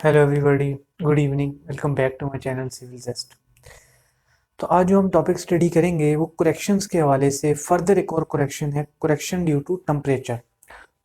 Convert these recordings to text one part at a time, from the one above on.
Hello everybody, good evening. Welcome back to my channel civil jest. तो आज जो हम टॉपिक स्टडी करेंगे वो करेक्शंस के हवाले से फर्दर एक और करेक्शन है, करेक्शन ड्यू टू टेम्परेचर।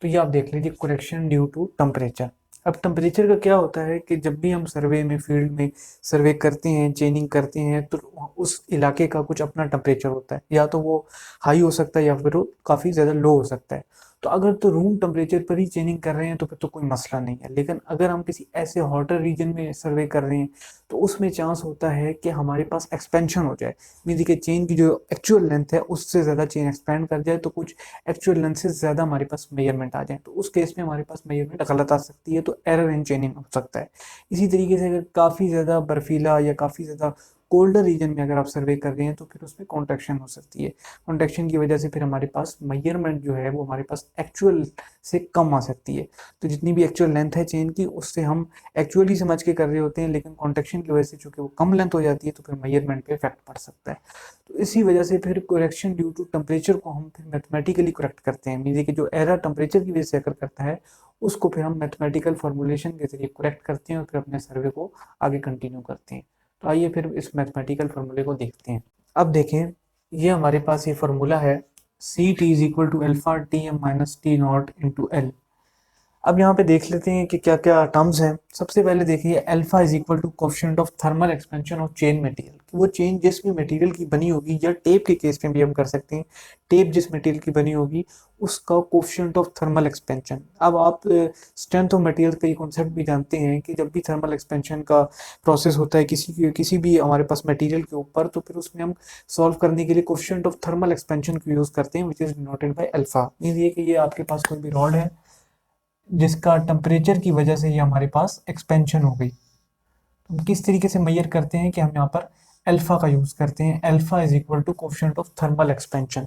तो ये आप देख लीजिए, करेक्शन ड्यू टू टेम्परेचर। अब टेम्परेचर का क्या होता है कि जब भी हम सर्वे में फील्ड में सर्वे करते हैं, चेनिंग करते हैं, तो उस इलाके का कुछ अपना टेम्परेचर होता है, या तो वो हाई हो सकता है या फिर वो काफ़ी ज़्यादा लो हो सकता है। तो अगर तो रूम टेम्परेचर पर ही चेनिंग कर रहे हैं तो फिर तो कोई मसला नहीं है, लेकिन अगर हम किसी ऐसे हॉटर रीजन में सर्वे कर रहे हैं तो उसमें चांस होता है कि हमारे पास एक्सपेंशन हो जाए। मीन कि चेन की जो एक्चुअल लेंथ है उससे ज़्यादा चेन एक्सपेंड कर जाए, तो कुछ एक्चुअल लेंथ से ज़्यादा हमारे पास मेजरमेंट आ जाए, तो उस केस में हमारे पास मेजरमेंट गलत आ सकती है, तो एरर इन चेनिंग हो सकता है। इसी तरीके से अगर काफ़ी ज़्यादा बर्फीला या काफ़ी ज़्यादा कोल्डर रीजन में अगर आप सर्वे कर रहे हैं तो फिर उसमें कॉन्ट्रैक्शन हो सकती है। कॉन्ट्रैक्शन की वजह से फिर हमारे पास मेजरमेंट जो है वो हमारे पास एक्चुअल से कम आ सकती है। तो जितनी भी एक्चुअल लेंथ है चेन की उससे हम एक्चुअली समझ के कर रहे होते हैं, लेकिन कॉन्ट्रैक्शन की वजह से चूंकि वो कम लेंथ हो जाती है तो फिर मेजरमेंट पे इफेक्ट पड़ सकता है। तो इसी वजह से फिर करेक्शन ड्यू टू टेम्परेचर को हम फिर मैथमेटिकली करेक्ट करते हैं। मीन कि जो एरर टेम्परेचर की वजह से अगर करता है उसको फिर हम मैथमेटिकल फॉर्मुलेशन के जरिए करेक्ट करते हैं और फिर अपने सर्वे को आगे कंटिन्यू करते हैं। तो आइए फिर इस मैथमेटिकल फार्मूले को देखते हैं। अब देखें, ये हमारे पास ये फार्मूला है, C T is equal to alpha T M minus T naught into L. अब यहाँ पे देख लेते हैं कि क्या क्या टर्म्स हैं। सबसे पहले देखिए, alpha is equal to coefficient of thermal expansion of chain material. वो चेन जिस भी मटेरियल की बनी होगी, या टेप के केस में भी हम कर सकते हैं, टेप जिस मटेरियल की बनी होगी उसका कोफिशिएंट ऑफ थर्मल एक्सपेंशन। अब आप स्ट्रेंथ ऑफ मटेरियल का ये कॉन्सेप्ट भी जानते हैं कि जब भी थर्मल एक्सपेंशन का प्रोसेस होता है किसी भी हमारे पास मटेरियल के ऊपर, तो फिर उसमें हम सॉल्व करने के लिए कोफिशिएंट ऑफ थर्मल एक्सपेंशन को यूज करते हैं, which is denoted by alpha. Mean ये कि ये आपके पास कोई भी रॉड है जिसका टेम्परेचर की वजह से ये हमारे पास एक्सपेंशन हो गई। तो हम किस तरीके से मेजर करते हैं कि हम यहाँ पर अल्फा का यूज करते हैं। Alpha is equal to coefficient of thermal expansion.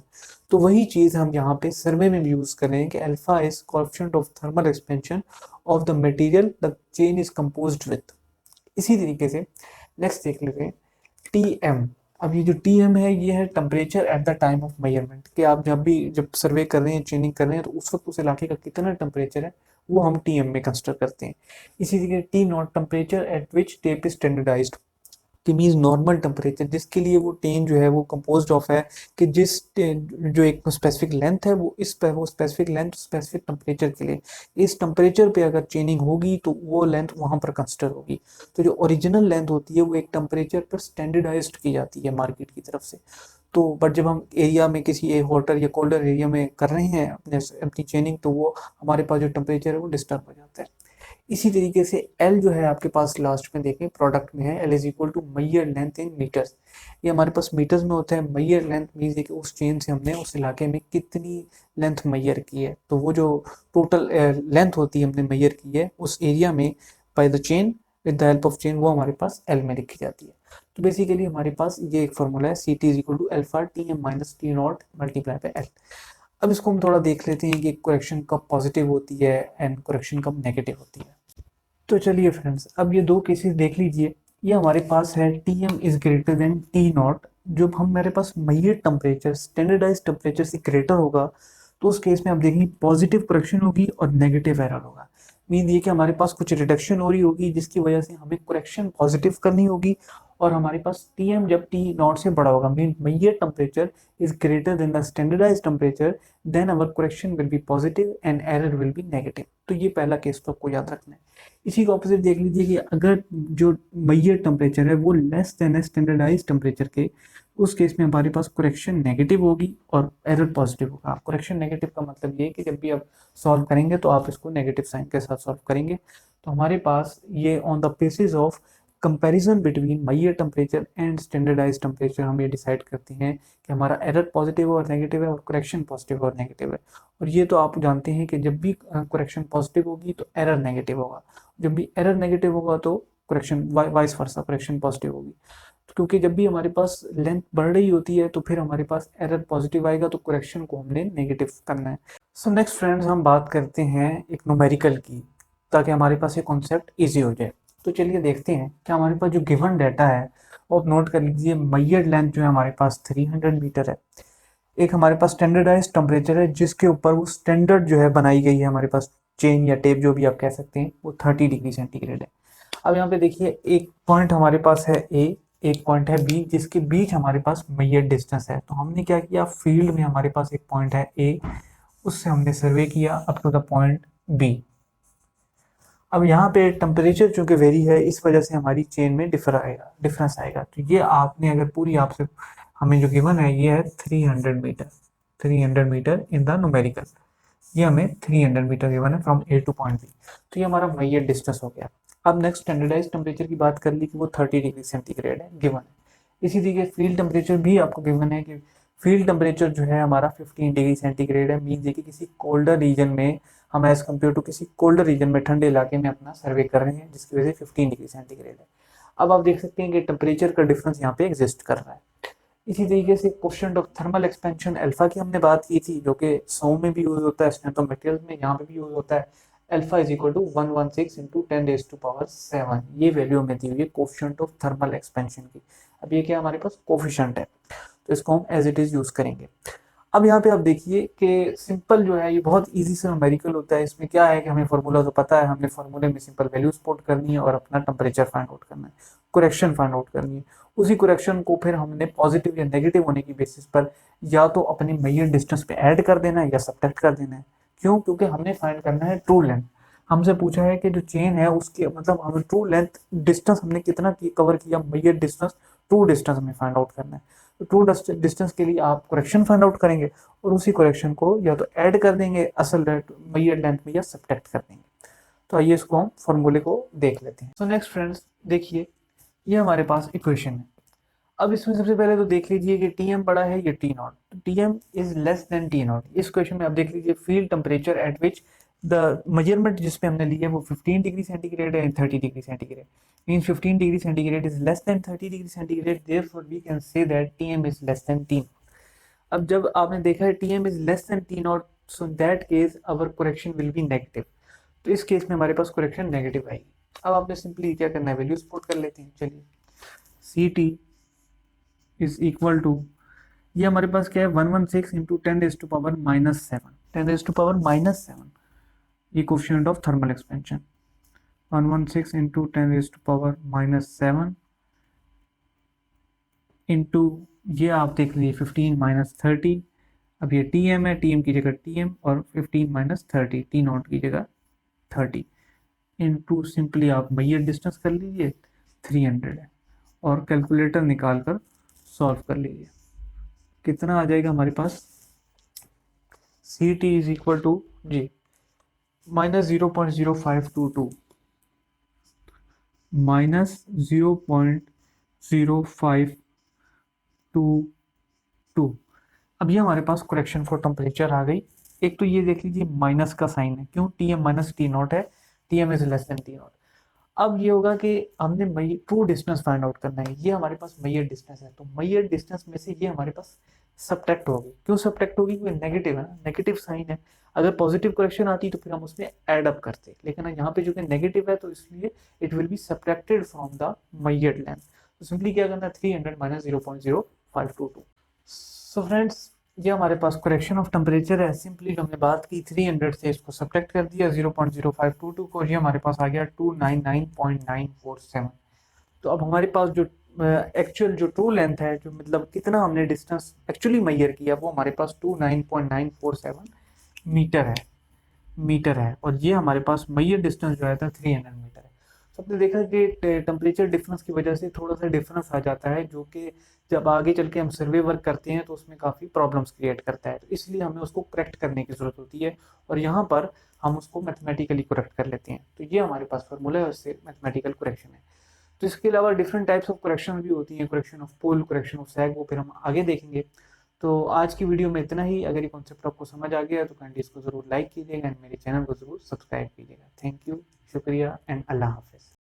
तो वही चीज हम यहाँ पे सर्वे में भी यूज कर रहे हैं कि alpha is coefficient of thermal expansion of the material the chain is composed with. इसी तरीके से नेक्स्ट देख लेते हैं, टी एम। अब ये जो टी एम है ये है temperature at the time of measurement, कि आप जब सर्वे कर रहे हैं, चेनिंग कर रहे हैं, तो उस वक्त उस इलाके का कितना टेम्परेचर है वो हम टी एम में कंसिडर करते हैं। इसी तरीके T naught, temperature at which tape is standardised, कि मीन्स नॉर्मल टेम्परेचर जिसके लिए वो टेन जो है वो कंपोज्ड ऑफ है, कि जो एक स्पेसिफिक लेंथ है वो स्पेसिफिक लेंथ स्पेसिफिक टेम्परेचर के लिए, इस टेम्परेचर पे अगर चेनिंग होगी तो वो लेंथ वहाँ पर कंसिडर होगी। तो जो ओरिजिनल लेंथ होती है वो एक टेम्परेचर पर स्टैंडर्डाइज्ड की जाती है मार्केट की तरफ से। तो बट जब हम एरिया में किसी हॉटर या कोल्डर एरिया में कर रहे हैं अपनी चेनिंग, तो वो हमारे पास जो टेम्परेचर है वो डिस्टर्ब हो जाता है। इसी तरीके से एल जो है आपके पास लास्ट में देखें प्रोडक्ट में है, L is equal to mayor length in metres. ये हमारे पास मीटर्स में होता है। मैयर लेंथ मीन्स कि उस चेन से हमने उस इलाके में कितनी लेंथ मैयर की है, तो वो जो टोटल लेंथ होती है हमने मैयर की है उस एरिया में by the chain with the help of chain, वो हमारे पास एल में लिखी जाती है। तो बेसिकली हमारे पास ये एक फॉर्मूला है, C T is equal to alpha T M minus T naught multiply by L. अब इसको हम थोड़ा देख लेते हैं कि करेक्शन कब पॉजिटिव होती है एंड करेक्शन कब नेगेटिव होती है। तो चलिए फ्रेंड्स, अब ये दो केसेस देख लीजिए। ये हमारे पास है T M is greater than T naught. जब हमारे पास मैयर टेम्परेचर स्टैंडर्डाइज टेम्परेचर से ग्रेटर होगा तो उस केस में आप देखेंगे पॉजिटिव करेक्शन होगी और नेगेटिव एरर होगा। मीन ये कि हमारे पास कुछ रिडक्शन हो रही होगी जिसकी वजह से हमें करेक्शन पॉजिटिव करनी होगी, और हमारे पास टी एम जब टी नॉट से बड़ा होगा, mean mayor temperature is greater than the standardise temperature, then our correction will be positive and error will be negative. तो ये पहला केस तो आपको याद रखना है। इसी का ऑपोजिट देख लीजिए कि अगर जो मैयर टेम्परेचर है वो लेस देन स्टैंडर्डाइज टेम्परेचर के, उस केस में हमारे पास करेक्शन नेगेटिव होगी और एरर पॉजिटिव होगा। करेक्शन नेगेटिव का मतलब ये है कि जब भी आप सॉल्व करेंगे तो आप इसको नेगेटिव साइन के साथ सॉल्व करेंगे। तो हमारे पास ये on the basis of comparison between mayor temperature and standardise temperature हम ये डिसाइड करते हैं कि हमारा एरर पॉजिटिव और नेगेटिव है और करेक्शन पॉजिटिव और नेगेटिव है। और ये तो आप जानते हैं कि जब भी करेक्शन पॉजिटिव होगी तो एरर नेगेटिव होगा, जब भी एरर नेगेटिव होगा तो correction vice versa correction positive होगी। तो क्योंकि जब भी हमारे पास लेंथ बढ़ रही होती है तो फिर हमारे पास एरर पॉजिटिव आएगा, तो करेक्शन को हमने नेगेटिव करना है। सो नेक्स्ट फ्रेंड्स, हम बात करते हैं एक न्यूमेरिकल की, ताकि हमारे पास ये कॉन्सेप्ट ईजी हो जाए। तो चलिए देखते हैं कि हमारे पास जो गिवन डाटा है वो आप नोट कर लीजिए। मैयर लेंथ जो है हमारे पास 300 मीटर है। एक हमारे पास स्टैंडर्डाइज टेम्परेचर है जिसके ऊपर वो स्टैंडर्ड जो है बनाई गई है हमारे पास, चेन या टेप जो भी आप कह सकते हैं, वो 30 डिग्री सेंटीग्रेड है। अब यहाँ पे देखिए एक पॉइंट हमारे पास है ए, एक पॉइंट है बी, जिसके बीच हमारे पास मेजर डिस्टेंस है। तो हमने क्या किया, फील्ड में हमारे पास एक पॉइंट है ए, उससे हमने सर्वे किया up to the point B. अब यहाँ पे टेम्परेचर चूंकि वेरी है, इस वजह से हमारी चेन में डिफरेंस आएगा। तो ये आपने अगर पूरी आपसे हमें जो गिवन है ये है 300 metre, 300 metre in the numerical. ये हमें 300 मीटर गिवन है from A to point B. तो ये हमारा मेजर डिस्टेंस हो गया। अब नेक्स्ट स्टैंडर्डाइज टेम्परेचर की बात कर ली कि वो 30 डिग्री सेंटीग्रेड है, गिवन है। इसी तरीके फील्ड टेम्परेचर भी आपको गिवन है कि फील्ड टेम्परेचर जो है हमारा 15 डिग्री सेंटीग्रेड है। मीन ये कि किसी कोल्डर रीजन में हम एज कम्पेयर टू किसी कोल्डर रीजन में, ठंडे इलाके में अपना सर्वे कर रहे हैं, जिसकी वजह से 15 डिग्री सेंटीग्रेड है। अब आप देख सकते हैं कि टेम्परेचर का डिफरेंस यहाँ पे एग्जिस्ट कर रहा है। इसी तरीके से coefficient of thermal expansion alpha की हमने बात की थी, जो कि सौ में भी यूज होता है, स्ट्रेंथ ऑफ मटेरियल्स में यहाँ पे भी यूज होता है। Alpha is equal to 116 into 10⁻⁷ ये वैल्यू हमें दी हुई है कोफिशिएंट ऑफ थर्मल एक्सपेंशन की। अब ये क्या हमारे पास कोफिशिएंट है, तो इसको हम एज इट इज यूज करेंगे। अब यहाँ पे आप देखिए कि सिंपल जो है ये बहुत इजी से न्यूमेरिकल होता है। इसमें क्या है कि हमें फार्मूला तो पता है, हमने फार्मूले में सिंपल वैल्यूज पुट करनी है और अपना टेम्परेचर फाइंड आउट करना है, करेक्शन फाइंड आउट करनी है। उसी करेक्शन को फिर हमने पॉजिटिव या नेगेटिव होने की बेसिस पर या तो अपने मेजर डिस्टेंस पे ऐड कर देना है या सब्ट्रैक्ट कर देना है। क्यों? क्योंकि हमने फाइंड करना है ट्रू लेंथ। हमसे पूछा है कि जो चेन है उसके मतलब हमें ट्रू लेंथ डिस्टेंस हमने कितना कवर किया, मेजर डिस्टेंस, ट्रू डिस्टेंस हमें फाइंड आउट करना है। तो ट्रू डिस्टेंस के लिए आप करेक्शन फाइंड आउट करेंगे और उसी करेक्शन को या तो ऐड कर देंगे असल मेजर लेंथ में या सब्ट्रैक्ट कर देंगे। तो आइए इसको हम फॉर्मूले को देख लेते हैं। सो नेक्स्ट फ्रेंड्स देखिए, ये हमारे पास इक्वेशन है। अब इसमें सबसे पहले तो देख लीजिए कि टी एम बड़ा है या टी नॉट। तो T M is less than T not. इस क्वेश्चन में आप देख लीजिए field temperature at which the measurement जिसपे हमने लिया है वो 15 डिग्री सेंटीग्रेड है and 30 degree centigrade. Means 15 degree centigrade is less than 30 degree centigrade, therefore we can say that T M is less than T. अब जब आपने देखा है T M is less than T not, so in that case our correction will be negative. तो इस case में हमारे पास करेक्शन नेगेटिव आएगी। अब आपने सिंपली क्या करना है, वैल्यूज पुट कर लेते हैं। चलिए C T is equal to, ये हमारे पास क्या है 116 इंटू 10⁻⁻7, 10⁻⁻7 ये coefficient of thermal expansion. 116 into 10⁻⁻7 into ये आप देख लीजिए 15 माइनस 30। अब ये टी एम है, टी एम की जगह टी एम और 15 माइनस 30 टी नॉट की जगह 30 इंटू सिंपली आप मेजर डिस्टेंस कर लीजिए 300 है और कैलकुलेटर निकाल कर सॉल्व कर लीजिए। कितना आ जाएगा हमारे पास, C T is equal to G minus 0.0522 minus 0.0522। अब ये हमारे पास करेक्शन फॉर टेम्परेचर आ गई। एक तो ये देख लीजिए माइनस का साइन है, क्यों, T M minus T not है, T M is less than T not. अब ये होगा कि हमने ट्रू डिस्टेंस फाइंड आउट करना है। ये हमारे पास मेजर डिस्टेंस है, तो मेजर डिस्टेंस में से ये हमारे पास सब्ट्रैक्ट होगी। क्यों सब्ट्रैक्ट होगी? क्योंकि नेगेटिव है ना, नेगेटिव साइन है। अगर पॉजिटिव करेक्शन आती तो फिर हम उसमें ऐड अप करते, लेकिन यहाँ पे जो कि नेगेटिव है तो इसलिए it will be subtracted from the measured length. तो सिंपली क्या करना है, 300 माइनस 0.0522। सो फ्रेंड्स ये हमारे पास करेक्शन ऑफ टेम्परेचर है। सिंपली जो हमने बात की 300 से इसको सब्ट्रैक्ट कर दिया 0.0522 को, ये हमारे पास आ गया 299.947। तो अब हमारे पास जो एक्चुअल जो ट्रू लेंथ है, जो मतलब कितना हमने डिस्टेंस एक्चुअली मेजर किया, वो हमारे पास 29.947 मीटर है और ये हमारे पास मेजर डिस्टेंस जो आया था 300 मीटर है। तो आपने देखा कि टेम्परेचर डिफरेंस की वजह से थोड़ा सा डिफरेंस आ जाता है, जो कि जब आगे चल के हम सर्वे वर्क करते हैं तो उसमें काफ़ी प्रॉब्लम्स क्रिएट करता है। तो इसलिए हमें उसको करेक्ट करने की ज़रूरत होती है और यहाँ पर हम उसको मैथमेटिकली करेक्ट कर लेते हैं। तो ये हमारे पास फॉर्मूला है, उससे मैथमेटिकल करेक्शन है। तो इसके अलावा डिफरेंट टाइप्स ऑफ करेक्शन भी होती हैं, correction of pull, correction of sag, वो फिर हम आगे देखेंगे। तो आज की वीडियो में इतना ही। अगर ये कॉन्सेप्ट आपको समझ आ गया तो काइंडली इसको ज़रूर लाइक कीजिएगा एंड मेरे चैनल को ज़रूर सब्सक्राइब कीजिएगा। थैंक यू, शुक्रिया एंड अल्लाह हाफिज़।